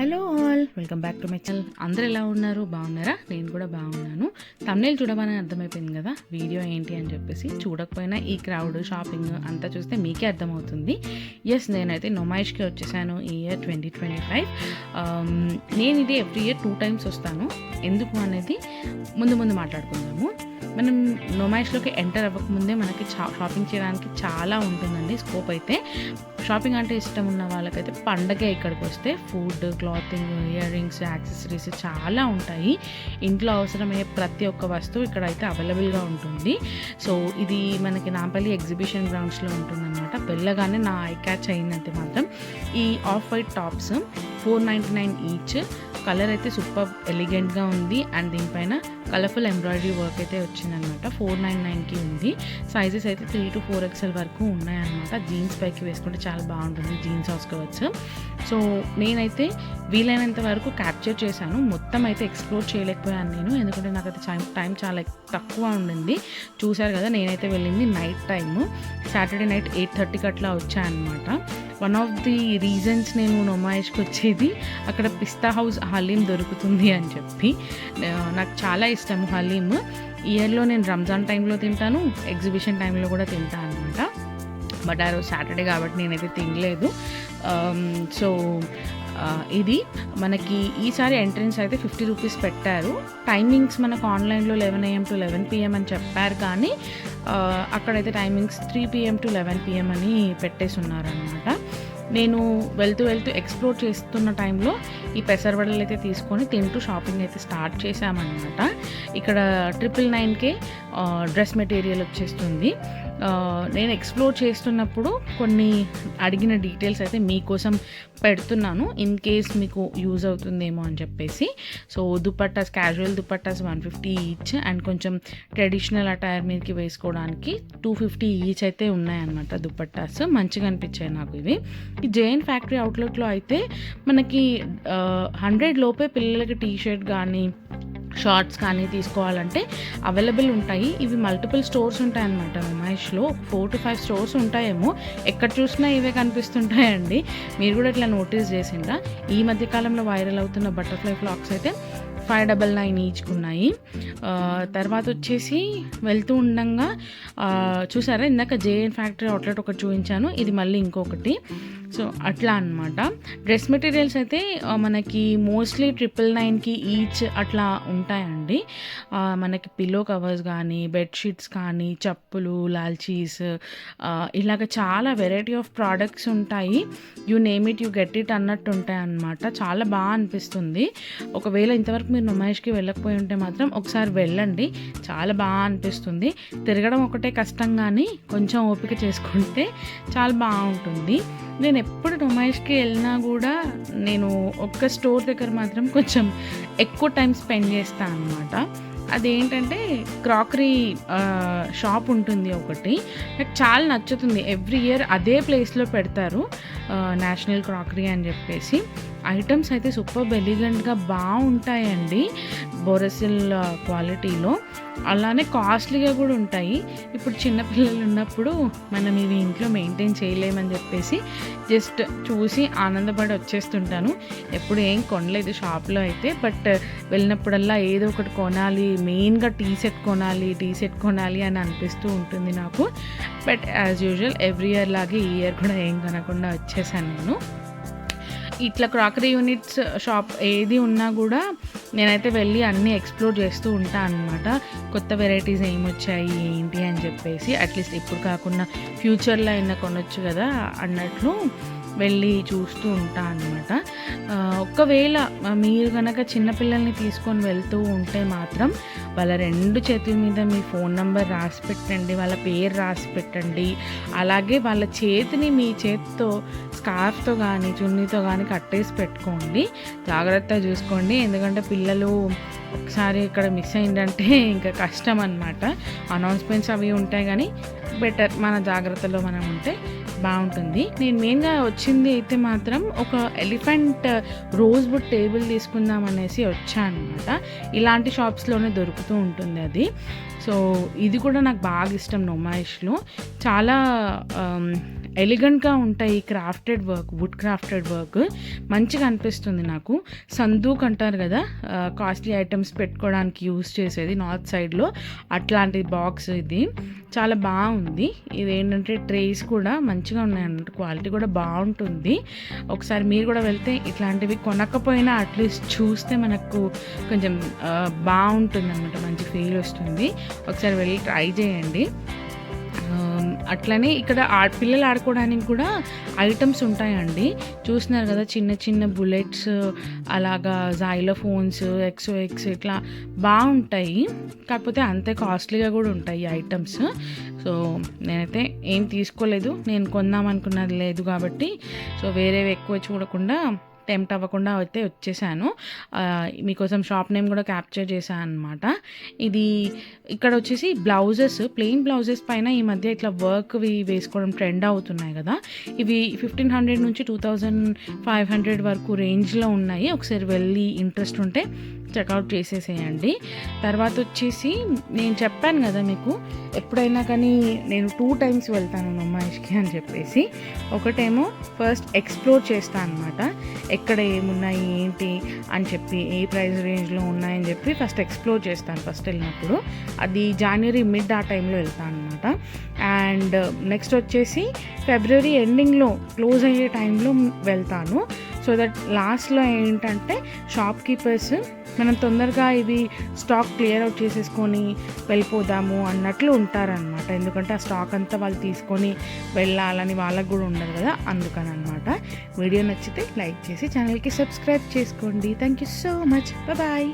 Hello all, welcome back to my channel. అందరూ ఎలా ఉన్నారు? బాగున్నారా? నేను కూడా బాగున్నాను. థంబ్నెయిల్ చూడమని అర్థమైపోయింది కదా వీడియో ఏంటి అని చెప్పేసి. చూడకపోయినా ఈ క్రౌడ్, షాపింగ్ అంతా చూస్తే మీకే అర్థమవుతుంది. ఎస్, నేనైతే నొమైష్కి వచ్చేసాను ఈ ఇయర్ 2025. నేను ఇది ఎవ్రీ ఇయర్ 2 times వస్తాను. ఎందుకు అనేది ముందు మాట్లాడుకుందాము. మనం నొమైష్లోకి ఎంటర్ అవ్వకముందే మనకి షాపింగ్ చేయడానికి చాలా ఉంటుందండి స్కోప్. అయితే షాపింగ్ అంటే ఇష్టం ఉన్న వాళ్ళకైతే పండగే ఇక్కడికి వస్తే food, clothing, ear rings, accessories చాలా ఉంటాయి. ఇంట్లో అవసరమయ్యే ప్రతి ఒక్క వస్తువు ఇక్కడైతే అవైలబుల్గా ఉంటుంది. సో ఇది మనకి నాంపల్లి ఎగ్జిబిషన్ గ్రౌండ్స్లో ఉంటుందన్నమాట. వెళ్ళగానే నా ఐ క్యాచ్ అయినంతే మాత్రం ఈ off white tops 499 each. Colour అయితే సూపర్ ఎలిగెంట్గా ఉంది అండ్ దీనిపైన కలర్ఫుల్ ఎంబ్రాయిడరీ వర్క్ అయితే వచ్చిందనమాట. 499కి ఉంది. సైజెస్ అయితే 3 to 4XL వరకు ఉన్నాయన్నమాట. జీన్స్ పైకి వేసుకుంటే చాలా బాగుంటుంది, జీన్స్ వేసుకోవచ్చు. సో నేనైతే వీలైనంత వరకు క్యాప్చర్ చేశాను. మొత్తం అయితే ఎక్స్ప్లోర్ చేయలేకపోయాను నేను, ఎందుకంటే నాకైతే టైం చాలా తక్కువ ఉండింది. చూశారు కదా, నేనైతే వెళ్ళింది నైట్ టైము, సాటర్డే నైట్ 8:30కి అట్లా వచ్చాయన్నమాట. వన్ ఆఫ్ ది రీజన్స్ నేను నొమైష్కి వచ్చేది అక్కడ పిస్తా హౌస్ హలీం దొరుకుతుంది అని చెప్పి. నాకు చాలా ఇష్టము హలీం. ఇయర్లో నేను రంజాన్ టైంలో తింటాను, ఎగ్జిబిషన్ టైంలో కూడా తింటాను అనమాట. బట్ ఆ రోజు సాటర్డే కాబట్టి నేనైతే తినలేదు. సో ఇది మనకి ఈసారి ఎంట్రన్స్ అయితే 50 రూపీస్ పెట్టారు. టైమింగ్స్ మనకు ఆన్లైన్లో 11 AM to 11 PM అని చెప్పారు, కానీ అక్కడైతే టైమింగ్స్ 3 PM to 11 PM అని పెట్టేసి ఉన్నారనమాట. నేను వెళ్తూ ఎక్స్ప్లోర్ చేస్తున్న టైంలో ఈ పెసరవడలు అయితే తీసుకొని తింటూ షాపింగ్ అయితే స్టార్ట్ చేశామన్నమాట. ఇక్కడ 999కే డ్రెస్ మెటీరియల్ వచ్చేస్తుంది. నేను ఎక్స్ప్లోర్ చేస్తున్నప్పుడు కొన్ని అడిగిన డీటెయిల్స్ అయితే మీకోసం పెడుతున్నాను, ఇన్ కేస్ మీకు యూజ్ అవుతుందేమో అని చెప్పేసి. So dupattas, casual dupattas 150 each and కొంచెం ట్రెడిషనల్ అటైర్ మీదకి వేసుకోవడానికి 250 ఈచ్ అయితే ఉన్నాయన్నమాట. దుపట్టాస్ మంచిగా అనిపించాయి నాకు ఇవి. ఈ జైన్ ఫ్యాక్టరీ అవుట్లెట్లో అయితే మనకి 100 లోపే పిల్లలకి టీ షర్ట్ కానీ షార్ట్స్ కానీ తీసుకోవాలంటే అవైలబుల్ ఉంటాయి. ఇవి మల్టిపుల్ స్టోర్స్ ఉంటాయన్నమాట. నొమైష్లో 4 to 5 స్టోర్స్ ఉంటాయేమో. ఎక్కడ చూసినా ఇవే కనిపిస్తుంటాయండి. మీరు కూడా ఇట్లా నోటీస్ చేసిండ్రా? ఈ మధ్యకాలంలో వైరల్ అవుతున్న బటర్ఫ్లై ఫ్లాక్స్ అయితే 599 ఈచ్కున్నాయి. తర్వాత వచ్చేసి వెళ్తూ ఉండంగా చూసారా, ఇందాక జేఎన్ ఫ్యాక్టరీ అవుట్లెట్ ఒకటి చూపించాను, ఇది మళ్ళీ ఇంకొకటి. సో అట్లా అనమాట. డ్రెస్ మెటీరియల్స్ అయితే మనకి మోస్ట్లీ 999కి ఈచ్ అట్లా ఉంటాయండి. మనకి పిల్లో కవర్స్ కానీ, బెడ్షీట్స్ కానీ, చెప్పులు, లాల్చీస్, ఇలాగ చాలా వెరైటీ ఆఫ్ ప్రోడక్ట్స్ ఉంటాయి. You name it, you get it అన్నట్టు ఉంటాయి అన్నమాట. చాలా బాగా అనిపిస్తుంది. ఒకవేళ ఇంతవరకు మీరు నొమైష్కి వెళ్ళకపోయి ఉంటే మాత్రం ఒకసారి వెళ్ళండి, చాలా బాగా అనిపిస్తుంది. తిరగడం ఒకటే కష్టం, కానీ కొంచెం ఓపిక చేసుకుంటే చాలా బాగుంటుంది. నేను ఎప్పుడు నొమైష్కి వెళ్ళినా కూడా నేను ఒక్క స్టోర్ దగ్గర మాత్రం కొంచెం ఎక్కువ టైం స్పెండ్ చేస్తాను అనమాట. అదేంటంటే క్రాకరీ షాప్ ఉంటుంది ఒకటి, నాకు చాలా నచ్చుతుంది. ఎవ్రీ ఇయర్ అదే ప్లేస్లో పెడతారు, నేషనల్ క్రాకరీ అని చెప్పేసి. ఐటమ్స్ అయితే సూపర్ ఎలిగెంట్గా బాగుంటాయండి, బోరసిల్ క్వాలిటీలో. అలానే కాస్ట్లీగా కూడా ఉంటాయి. ఇప్పుడు చిన్నపిల్లలు ఉన్నప్పుడు మనం ఇవి ఇంట్లో మెయింటైన్ చేయలేమని చెప్పేసి జస్ట్ చూసి ఆనందపడి వచ్చేస్తుంటాను. ఎప్పుడు ఏం కొనలేదు షాప్లో అయితే, బట్ వెళ్ళినప్పుడల్లా ఏదో ఒకటి కొనాలి, మెయిన్గా టీ సెట్ కొనాలి అని అనిపిస్తూ ఉంటుంది నాకు. But as usual every year లాగే ఈ ఇయర్ కూడా ఏం కొనకుండా వచ్చేసాను నేను. ఇట్లా క్రాకరీ యూనిట్స్ షాప్ ఏది ఉన్నా కూడా నేనైతే వెళ్ళి అన్నీ ఎక్స్ప్లోర్ చేస్తూ ఉంటాను అనమాట. కొత్త వెరైటీస్ ఏమొచ్చాయి ఏంటి అని చెప్పేసి, అట్లీస్ట్ ఇప్పుడు కాకుండా ఫ్యూచర్లో అయినా కొనొచ్చు కదా అన్నట్లు వెళ్ళి చూస్తూ ఉంటాను అనమాట. ఒకవేళ మీరు కనుక చిన్నపిల్లల్ని తీసుకొని వెళ్తూ ఉంటే మాత్రం వాళ్ళ 2 చేతుల మీద మీ ఫోన్ నెంబర్ రాసి పెట్టండి, వాళ్ళ పేరు రాసి పెట్టండి. అలాగే వాళ్ళ చేతిని మీ చేతితో స్కార్ఫ్తో కానీ చున్నీతో కానీ కట్టేసి పెట్టుకోండి. జాగ్రత్తగా చూసుకోండి, ఎందుకంటే పిల్లలు ఒకసారి ఇక్కడ మిస్ అయిందంటే ఇంకా కష్టం అన్నమాట. అనౌన్స్మెంట్స్ అవి ఉంటాయి, కానీ బెటర్ మన జాగ్రత్తలో మనం ఉంటే బాగుంటుంది. నేను మెయిన్గా వచ్చింది అయితే మాత్రం ఒక ఎలిఫెంట్ రోజ్వుడ్ టేబుల్ తీసుకుందాం అనేసి వచ్చాను అనమాట. ఇలాంటి షాప్స్లోనే దొరుకుతూ ఉంటుంది అది. సో ఇది కూడా నాకు బాగా ఇష్టం నొమైష్లో. చాలా ఎలిగెంట్గా ఉంటాయి. Crafted work, wood crafted work మంచిగా అనిపిస్తుంది నాకు. సందూక్ అంటారు కదా, కాస్ట్లీ ఐటమ్స్ పెట్టుకోవడానికి యూస్ చేసేది నార్త్ సైడ్లో, అట్లాంటి బాక్స్ ఇది. చాలా బాగుంది. ఇది ఏంటంటే ట్రేస్ కూడా మంచిగా ఉన్నాయి అన్నట్టు, క్వాలిటీ కూడా బాగుంటుంది. ఒకసారి మీరు కూడా వెళ్తే ఇట్లాంటివి కొనకపోయినా అట్లీస్ట్ చూస్తే మనకు కొంచెం బాగుంటుంది అన్నమాట, మంచి ఫీల్ వస్తుంది. ఒకసారి వెళ్ళి ట్రై చేయండి. అట్లనే ఇక్కడ పిల్లలు ఆడుకోవడానికి కూడా ఐటమ్స్ ఉంటాయండి. చూస్తున్నారు కదా, చిన్న చిన్న బుల్లెట్స్, అలాగా జైలోఫోన్స్, ఎక్స్ ఇట్లా బాగుంటాయి. కాకపోతే అంతే కాస్ట్లీగా కూడా ఉంటాయి ఈ ఐటమ్స్. సో నేనైతే ఏం తీసుకోలేదు, నేను కొందాం అనుకున్నది లేదు కాబట్టి. సో వేరేవి ఎక్కువ చూడకుండా, టెంప్ట్ అవ్వకుండా అయితే వచ్చేసాను. మీకోసం షాప్ నేమ్ కూడా క్యాప్చర్ చేశాను అనమాట. ఇది ఇక్కడ వచ్చేసి బ్లౌజెస్, ప్లెయిన్ బ్లౌజెస్ పైన ఈ మధ్య ఇట్లా వర్క్వి వేసుకోవడం ట్రెండ్ అవుతున్నాయి కదా. ఇవి 1500 నుంచి 2500 వరకు రేంజ్లో ఉన్నాయి. ఒకసారి వెళ్ళి ఇంట్రెస్ట్ ఉంటే చెక్అవుట్ చేసేసేయండి. తర్వాత వచ్చేసి నేను చెప్పాను కదా మీకు, ఎప్పుడైనా కానీ నేను 2 times వెళ్తాను నుమాయిష్కి అని చెప్పేసి. ఒకటేమో ఫస్ట్ ఎక్స్ప్లోర్ చేస్తాను అనమాట, ఎక్కడ ఏమున్నాయి ఏంటి అని చెప్పి, ఏ ప్రైస్ రేంజ్లో ఉన్నాయని చెప్పి ఫస్ట్ ఎక్స్ప్లోర్ చేస్తాను ఫస్ట్ వెళ్ళినప్పుడు. అది జనవరి మిడ్ ఆ టైంలో వెళ్తాను అనమాట. అండ్ నెక్స్ట్ వచ్చేసి ఫిబ్రవరి ఎండింగ్లో క్లోజ్ అయ్యే టైంలో వెళ్తాను. సో దట్ లాస్ట్లో ఏంటంటే షాప్ కీపర్స్ మనం తొందరగా ఇవి స్టాక్ క్లియర్ అవుట్ చేసేసుకొని వెళ్ళిపోదాము అన్నట్లు ఉంటారనమాట. ఎందుకంటే ఆ స్టాక్ అంతా వాళ్ళు తీసుకొని వెళ్ళాలని వాళ్ళకు కూడా ఉండదు కదా, అందుకని అనమాట. వీడియో నచ్చితే లైక్ చేసి ఛానల్కి సబ్స్క్రైబ్ చేసుకోండి. Thank you so much. Bye.